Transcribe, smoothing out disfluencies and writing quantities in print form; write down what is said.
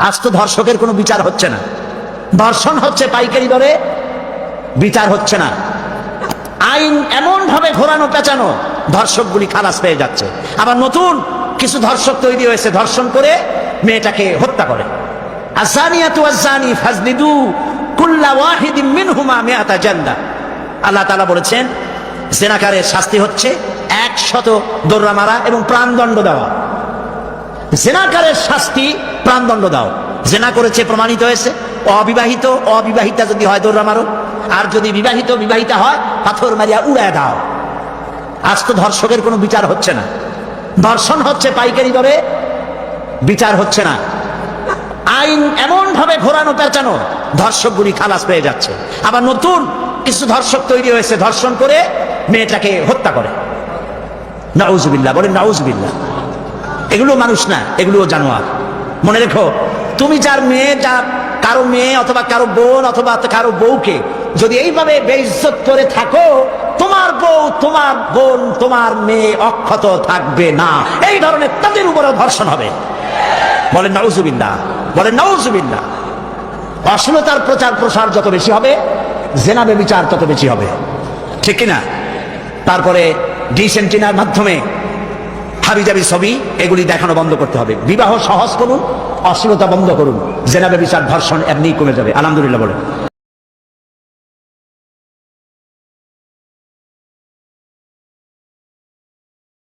আজ তো ধর্ষকের কোনো বিচার হচ্ছে না, ধর্ষণ হচ্ছে পাইকারি দরে, বিচার হচ্ছে না। আইন এমন ভাবে ঘোরানো পেঁচানো, ধর্ষকগুলি খালাস পেয়ে যাচ্ছে। আবার নতুন কিছু ধর্ষক তৈরি হয়েছে, ধর্ষণ করে মেয়েটাকে হত্যা করে। আযানিয়াতু ওয়াজ্জানি ফাজলিদু কুল্লা ওয়াহিদিন মিনহুমা মিআতা জালদা। আল্লাহ তাআলা বলেছেন জেনাকারের শাস্তি হচ্ছে 100 দোররা মারা এবং প্রাণদণ্ড দেওয়া। জেনাকারের শাস্তি প্রাণদণ্ড দাও। জেনা করেছে প্রমাণিত হয়েছে, অবিবাহিতা যদি হয় দোররা মারো, আর যদি বিবাহিতা হয় পাথর মারিয়া উড়ায় দাও। আজ তো ধর্ষকের কোনো বিচার হচ্ছে না, ধর্ষণ হচ্ছে পাইকারি দরে, বিচার হচ্ছে না। আইন এমন ভাবে ঘোরানো পেঁচানো, ধর্ষকগুলি খালাস পেয়ে যাচ্ছে। আবার নতুন কিছু ধর্ষক তৈরি হয়েছে, ধর্ষণ করে মেয়েটাকে হত্যা করে। নাউজুবিল্লাহ, বলেন নাউজুবিল্লাহ। এগুলো মানুষ না, এগুলো জানোয়ার। মনে রেখো, তুমি যার মেয়ে, কারো মেয়ে অথবা কারো বোন অথবা কারো বউকে যদি এইভাবে বেইজ্জত করে থাকো, তোমার বউ, তোমার বোন, তোমার মেয়ে অক্ষত থাকবে না। এই ধরনের তাদের উপরেও ধর্ষণ হবে। বলেন নাউজুবিল্লাহ, বলেন নাউজুবিল্লাহ। অশ্লীলতার প্রচার প্রসার যত বেশি হবে, জেনা ব্যভিচার তত বেশি হবে, ঠিক কিনা? তারপরে ডিসেন্টিনার মাধ্যমে হাবিজাবি ছবি এগুলি দেখানো বন্ধ করতে হবে। বিবাহ সহজ করুন, অশ্লীলতা বন্ধ করুন, জেনা ব্যভিচার ধর্ষণ এমনি কমে যাবে। আলহামদুলিল্লাহ বলে।